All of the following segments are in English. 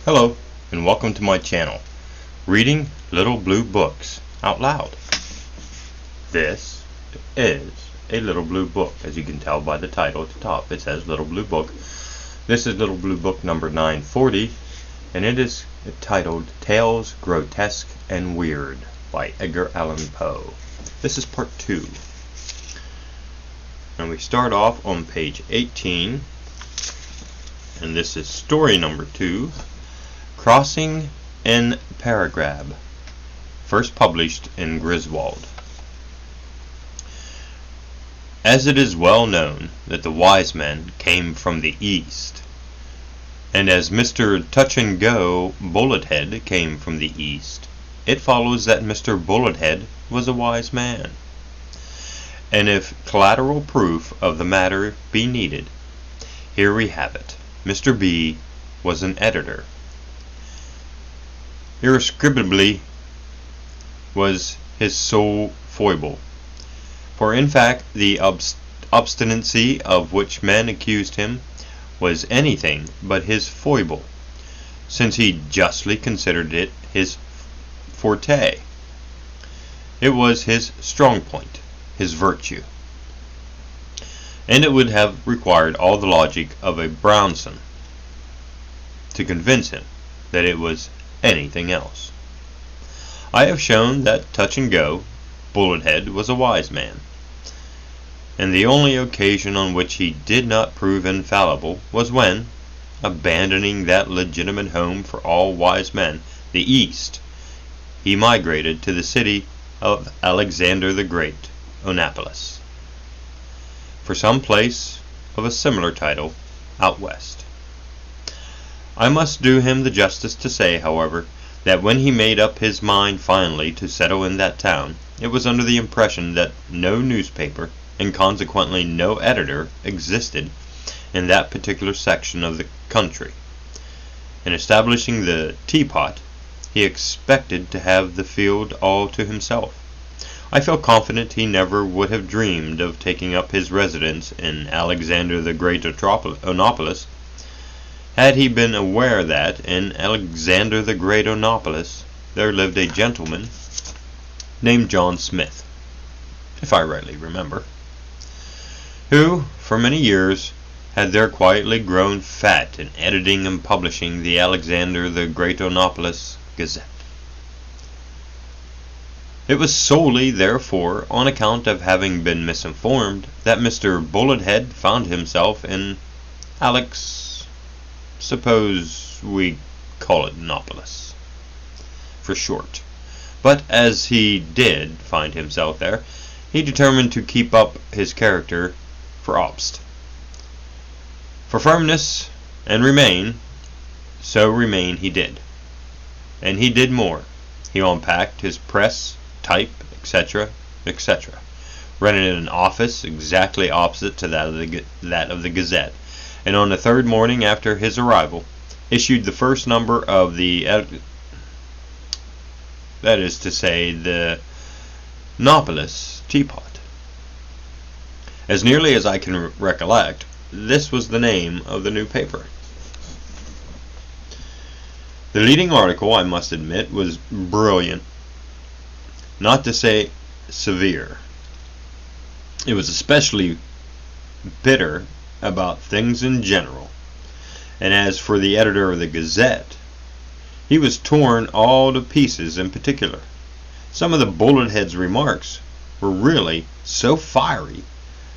Hello, and welcome to my channel, Reading Little Blue Books Out Loud. This is a little blue book. As you can tell by the title at the top, it says Little Blue Book. This is Little Blue Book number 940, and it is titled Tale Grotesque and Weird by Edgar Allan Poe. This is part 2. And we start off on page 18, and this is story number 2, Crossing in Paragrab, first published in Griswold. As it is well known that the wise men came from the east, and as Mr. Touch-and-Go Bullethead came from the east, it follows that Mr. Bullethead was a wise man. And if collateral proof of the matter be needed, here we have it. Mr. B was an editor. Irrescribably was his sole foible, for in fact the obstinacy of which men accused him was anything but his foible, since he justly considered it his forte. It was his strong point, his virtue, and it would have required all the logic of a Brownson to convince him that it was anything else. I have shown that Touch-and-Go Bullethead was a wise man, and the only occasion on which he did not prove infallible was when, abandoning that legitimate home for all wise men, the East, he migrated to the city of Alexander the Great, Onopolis, for some place of a similar title out west. I must do him the justice to say, however, that when he made up his mind finally to settle in that town, it was under the impression that no newspaper, and consequently no editor, existed in that particular section of the country. In establishing the Teapot, he expected to have the field all to himself. I feel confident he never would have dreamed of taking up his residence in Alexander the Great Onopolis, had he been aware that in Alexander the Great Onopolis there lived a gentleman named John Smith, if I rightly remember, who for many years had there quietly grown fat in editing and publishing the Alexander the Great Onopolis Gazette. It was solely, therefore, on account of having been misinformed that Mr. Bullethead found himself in suppose we call it Onopolis for short. But as he did find himself there, he determined to keep up his character for obst, for firmness, and remain. So remain he did. And he did more. He unpacked his press, type, etc., etc., rented an office exactly opposite to that of the Gazette, and on the third morning after his arrival, issued the first number of the that is to say, the Onopolis Teapot. As nearly as I can recollect, this was the name of the new paper. The leading article, I must admit, was brilliant, not to say severe. It was especially bitter about things in general, and as for the editor of the Gazette, he was torn all to pieces in particular. Some of the Bullethead's remarks were really so fiery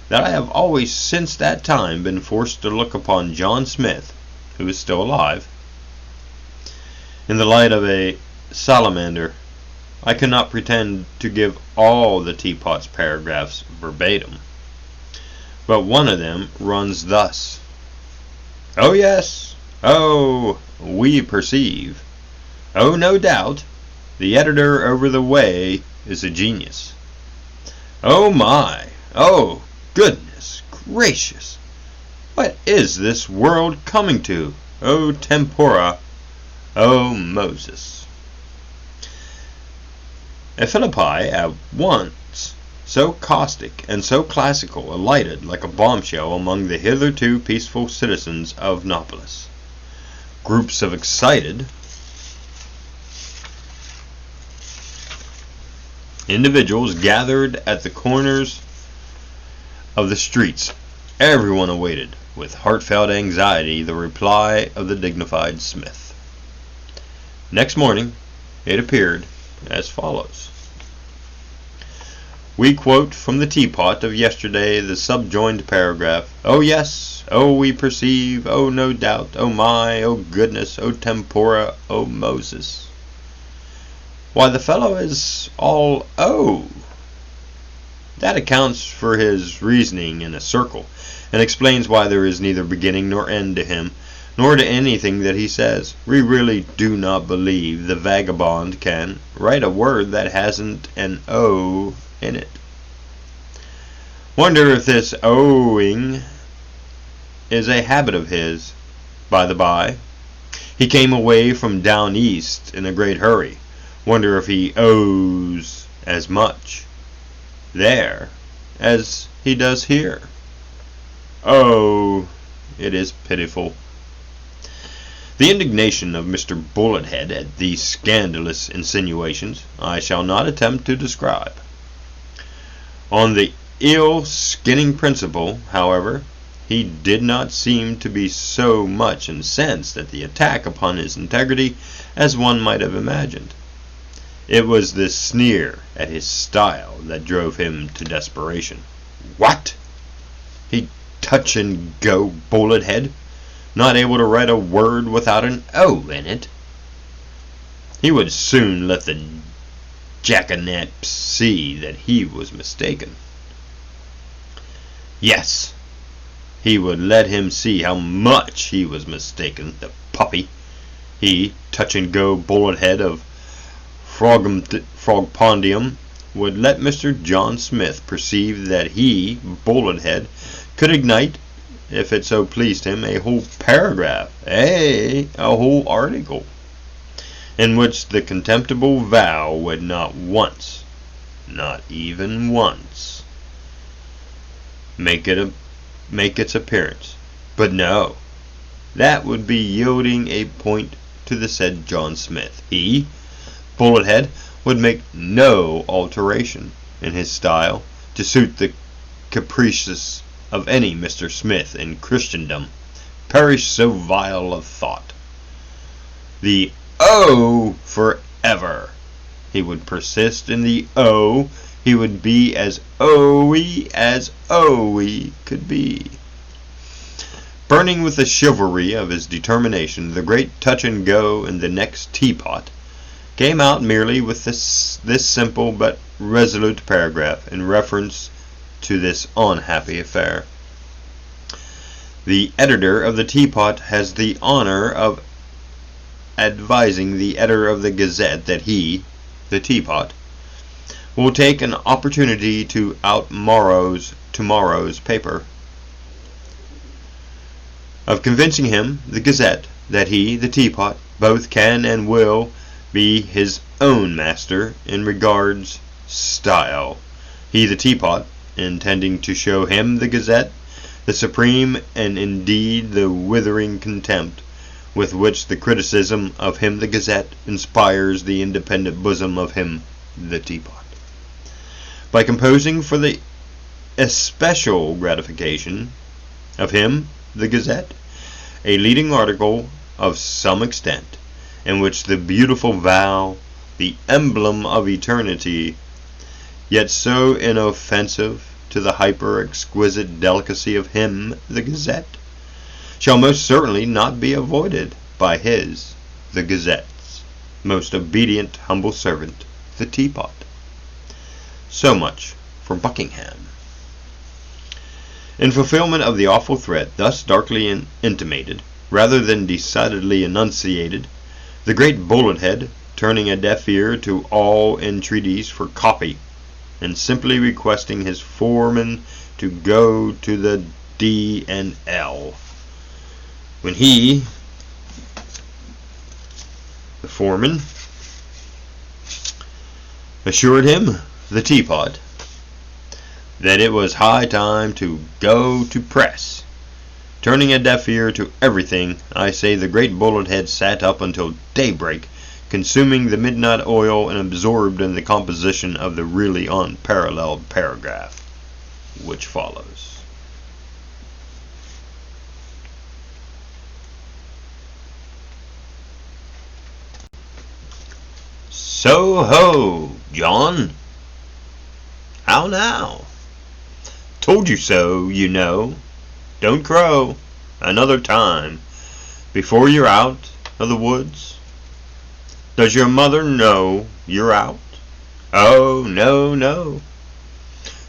that I have always since that time been forced to look upon John Smith, who is still alive, in the light of a salamander. I cannot pretend to give all the Teapot's paragraphs verbatim, but one of them runs thus: "Oh yes, oh, we perceive. Oh, no doubt, the editor over the way is a genius. Oh my, oh, goodness gracious, what is this world coming to? Oh, tempora, oh, Moses." At Philippi, at once so caustic and so classical, alighted like a bombshell among the hitherto peaceful citizens of Onopolis. groups of excited individuals gathered at the corners of the streets. Everyone awaited, with heartfelt anxiety, the reply of the dignified Smith. Next morning, it appeared as follows. We quote from the teapot of yesterday the subjoined paragraph. Oh yes, oh we perceive, oh no doubt, oh my, oh goodness, oh tempora, oh Moses. Why, the fellow is all oh. That accounts for his reasoning in a circle, and explains why there is neither beginning nor end to him, nor to anything that he says. We really do not believe the vagabond can write a word that hasn't an O in it. Wonder if this owing is a habit of his. By the by, he came away from down east in a great hurry. Wonder if he owes as much there as he does here. Oh, it is pitiful. The indignation of Mr. Bullethead at these scandalous insinuations I shall not attempt to describe. On the ill-skinning principle, however, he did not seem to be so much incensed at the attack upon his integrity as one might have imagined. It was this sneer at his style that drove him to desperation. What? He touch-and-go Bullethead, not able to write a word without an O in it? He would soon let the jackanapes see that he was mistaken. Yes, he would let him see how much he was mistaken, the puppy. He, touch-and-go Bullethead of Frogpondium, would let Mr. John Smith perceive that he, Bullethead, could ignite, if it so pleased him, a whole paragraph, a whole article, in which the contemptible vow would not once, not even once, make its appearance. But no, that would be yielding a point to the said John Smith. He, Bullethead, would make no alteration in his style to suit the caprices of any Mr. Smith in Christendom. Perish so vile a thought. The O forever. He would persist in the O. He would be as O-y as O-y could be. Burning with the chivalry of his determination, the great touch-and-go in the next teapot came out merely with this simple but resolute paragraph in reference to this unhappy affair. The editor of the teapot has the honor of advising the editor of the Gazette that he, the teapot, will take an opportunity to tomorrow's paper, of convincing him, the Gazette, that he, the teapot, both can and will be his own master in regards style. He, the teapot, intending to show him, the Gazette, the supreme and indeed the withering contempt with which the criticism of him, the Gazette, inspires the independent bosom of him, the teapot, by composing for the especial gratification of him, the Gazette, a leading article of some extent, in which the beautiful vow, the emblem of eternity, yet so inoffensive to the hyper-exquisite delicacy of him, the Gazette, shall most certainly not be avoided by his, the Gazette's, most obedient humble servant, the teapot. So much for Buckingham. In fulfillment of the awful threat thus darkly intimated, rather than decidedly enunciated, the great Bullethead, turning a deaf ear to all entreaties for copy, and simply requesting his foreman to go to the D&L, when he, the foreman, assured him, the teapot, that it was high time to go to press, Turning a deaf ear to everything, I say the great bullet head sat up until daybreak, consuming the midnight oil and absorbed in the composition of the really unparalleled paragraph which follows. So ho, John. How now? Told you so, you know. Don't crow. Another time. Before you're out of the woods. Does your mother know you're out? Oh, no, no.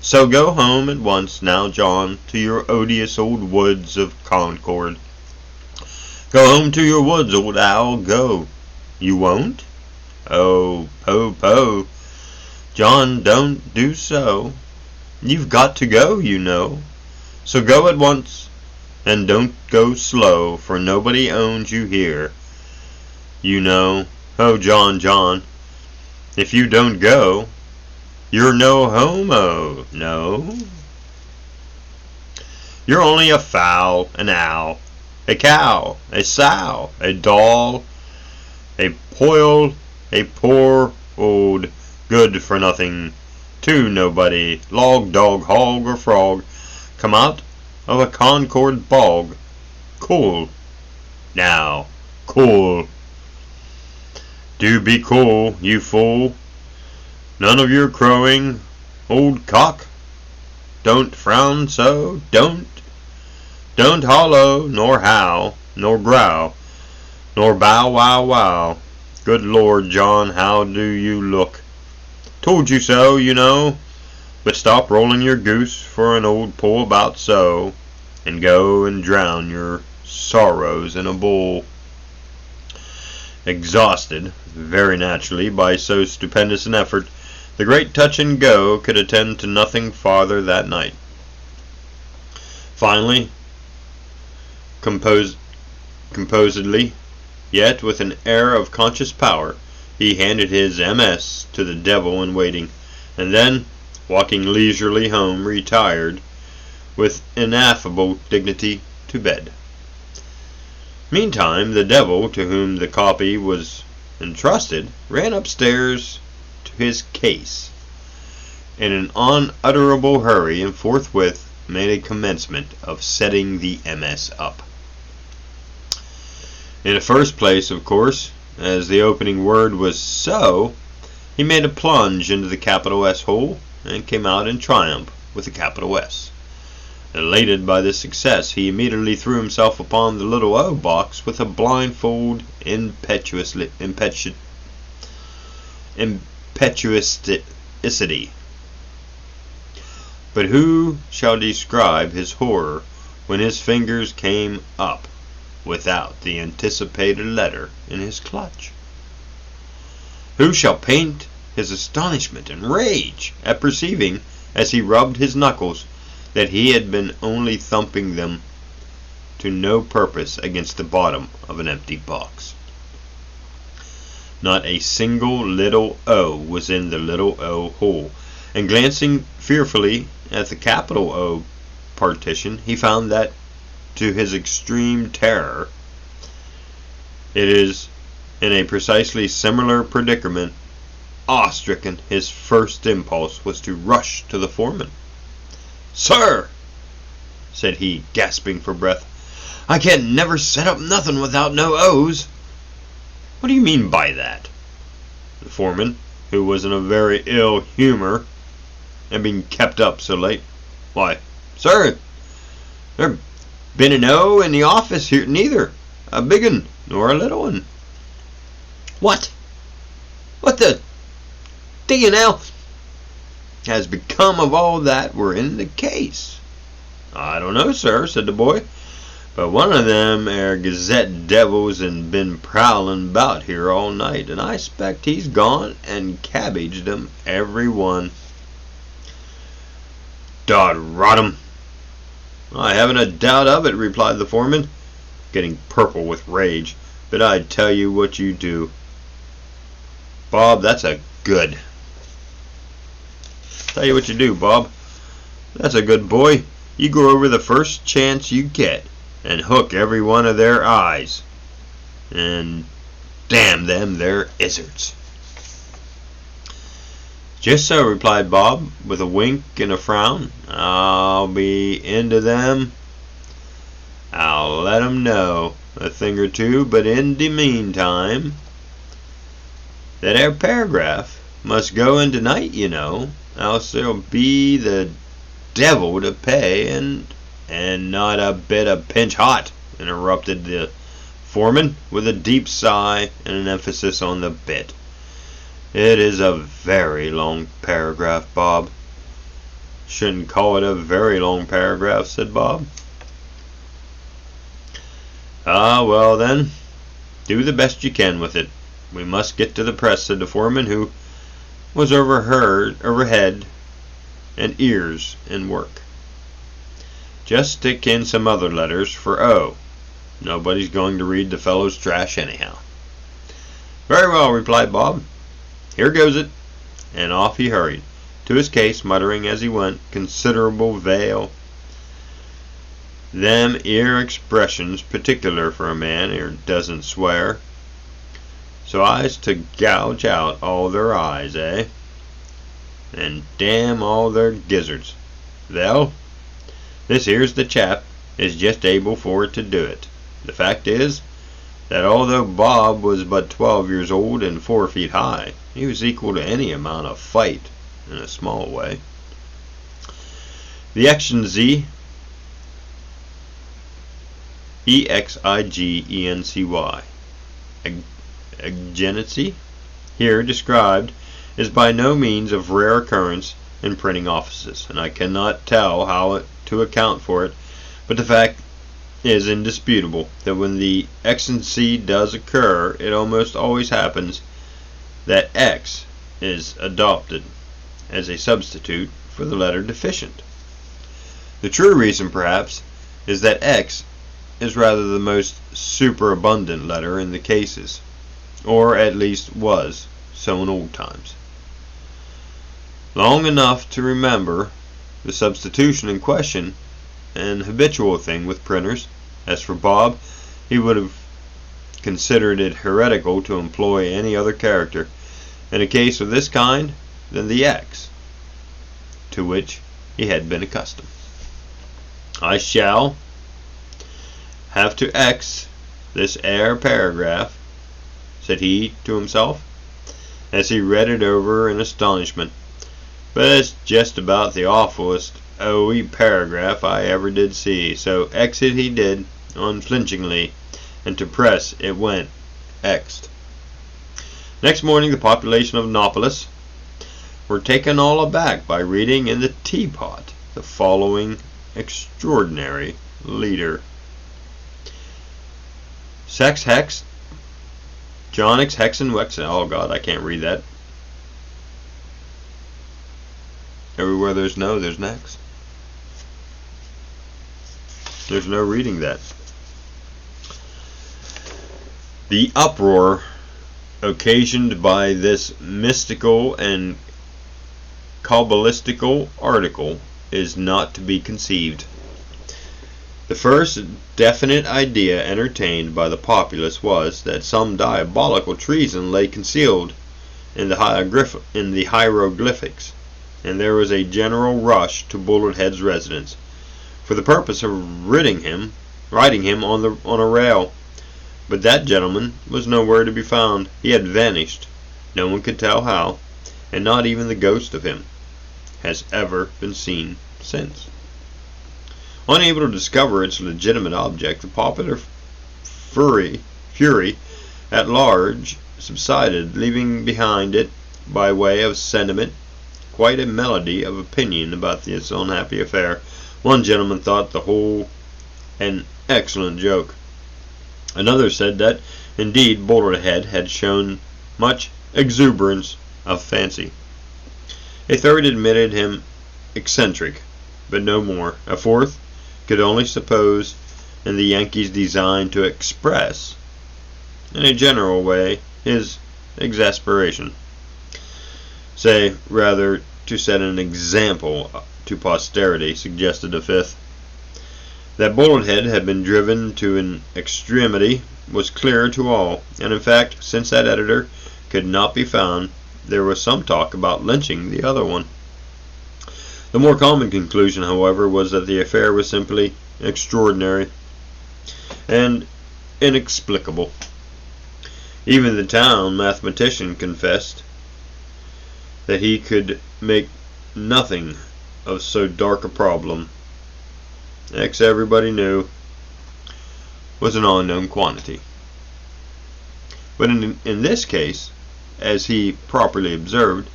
So go home at once now, John, to your odious old woods of Concord. Go home to your woods, old owl, go. You won't? Oh, Po. John, don't do so. You've got to go, you know. So go at once, and don't go slow, for nobody owns you here. You know, oh, John, if you don't go, you're no homo, no. You're only a fowl, an owl, a cow, a sow, a doll, a poor old good-for-nothing, to nobody, log, dog, hog, or frog, come out of a Concord bog. Cool. Now, cool. Do be cool, you fool. None of your crowing, old cock. Don't frown so, don't. Don't hollow, nor howl, nor growl, nor bow wow wow. Good Lord, John, how do you look? Told you so, you know. But stop rolling your goose for an old pull about so, and go and drown your sorrows in a bowl. Exhausted, very naturally, by so stupendous an effort, the great Touch and Go could attend to nothing farther that night. Finally, composedly, yet with an air of conscious power, he handed his MS to the devil in waiting, and then, walking leisurely home, retired with ineffable dignity to bed. Meantime, the devil, to whom the copy was entrusted, ran upstairs to his case in an unutterable hurry, and forthwith made a commencement of setting the MS up. In the first place, of course, as the opening word was so, he made a plunge into the capital S hole, and came out in triumph with a capital S. Elated by this success, he immediately threw himself upon the little O box with a blindfold impetuosity. But who shall describe his horror when his fingers came up without the anticipated letter in his clutch? Who shall paint his astonishment and rage at perceiving, as he rubbed his knuckles, that he had been only thumping them to no purpose against the bottom of an empty box? Not a single little O was in the little O hole, and glancing fearfully at the capital O partition, he found that, to his extreme terror, it is in a precisely similar predicament. Awe-stricken, his first impulse was to rush to the foreman. "Sir," said he, gasping for breath, "I can't never set up nothing without no O's." "What do you mean by that?" The foreman, who was in a very ill humor and being kept up so late. "Why, sir, there been an O in the office here, neither a big un nor a little un." "What the D&L has become of all that were in the case?" "I don't know, sir," said the boy, "but one of them Gazette devils has been prowling about here all night, and I expect he's gone and cabbaged them every one." "Dod rot 'em, I haven't a doubt of it," replied the foreman, getting purple with rage. "But I tell you what you do, Bob, that's a good. Tell you what you do, Bob. That's a good boy. You go over the first chance you get, and hook every one of their eyes. And damn them, they're izzards. Just so, replied Bob, with a wink and a frown. I'll be into them. I'll let 'em know a thing or two, but in the meantime, that 'ere paragraph must go in tonight, you know, else there'll be the devil to pay, and not a bit of pinch hot, interrupted the foreman with a deep sigh and an emphasis on the bit. It is a very long paragraph, Bob. Shouldn't call it a very long paragraph, said Bob. Ah, well then, do the best you can with it. We must get to the press, said the foreman, who was overhead and ears in work. Just stick in some other letters for O. Nobody's going to read the fellow's trash anyhow. Very well, replied Bob. Here goes it. And off he hurried to his case, muttering as he went, considerable veil. Them ear expressions particular for a man who doesn't swear. So I's to gouge out all their eyes, eh? And damn all their gizzards. Well, this here's the chap is just able for it to do it. The fact is that although Bob was but 12 years old and 4 feet high, he was equal to any amount of fight in a small way. The Exigence, E-X-I-G-E-N-C-Y, Exigence, here described, is by no means of rare occurrence in printing offices, and I cannot tell how to account for it, but the fact is indisputable that when the exigency does occur, it almost always happens that X is adopted as a substitute for the letter deficient. The true reason, perhaps, is that X is rather the most superabundant letter in the cases, or at least was so in old times. Long enough to remember the substitution in question, an habitual thing with printers. As for Bob, he would have considered it heretical to employ any other character in a case of this kind than the X, to which he had been accustomed. I shall have to X this ere paragraph, said he to himself, as he read it over in astonishment, but it's just about the awfulest OE paragraph I ever did see, so X it he did, unflinchingly, and to press it went, X'd. Next morning the population of Nopolis were taken all aback by reading in the Teapot the following extraordinary leader. Sex Hex, Jonix Hexen Wexen, oh God, I can't read that. Everywhere there's no, there's next. There's no reading that. The uproar occasioned by this mystical and cabalistical article is not to be conceived. The first definite idea entertained by the populace was that some diabolical treason lay concealed in the hieroglyphics, and there was a general rush to Bullethead's residence for the purpose of riding him on a rail. But that gentleman was nowhere to be found. He had vanished, no one could tell how, and not even the ghost of him has ever been seen since. Unable to discover its legitimate object, the popular fury at large subsided, leaving behind it, by way of sentiment, quite a melody of opinion about this unhappy affair. One gentleman thought the whole an excellent joke. Another said that, indeed, Bullethead had shown much exuberance of fancy. A third admitted him eccentric, but no more. A fourth could only suppose in the Yankee's design to express, in a general way, his exasperation. Say, rather, to set an example to posterity, suggested a fifth. That Bullethead had been driven to an extremity was clear to all, and in fact, since that editor could not be found, there was some talk about lynching the other one. The more common conclusion, however, was that the affair was simply extraordinary and inexplicable. Even the town mathematician confessed that he could make nothing of so dark a problem. X, everybody knew, was an unknown quantity. But in this case, as he properly observed,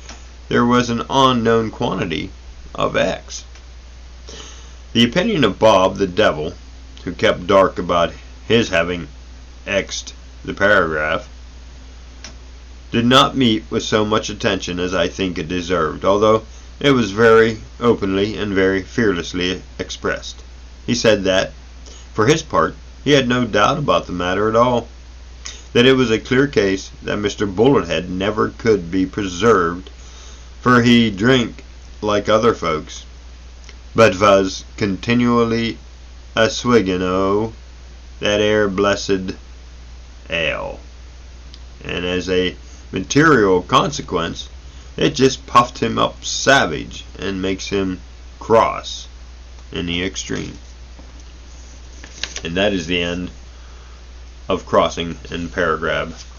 there was an unknown quantity of X. The opinion of Bob the Devil, who kept dark about his having X'd the paragraph, did not meet with so much attention as I think it deserved, although it was very openly and very fearlessly expressed. He said that, for his part, he had no doubt about the matter at all, that it was a clear case that Mr. Bullethead never could be preserved, for he drank like other folks, but was continually a swiggin' o' that ere blessed ale, and as a material consequence, it just puffed him up savage and makes him cross in the extreme. And that is the end of Crossing and Paragraph.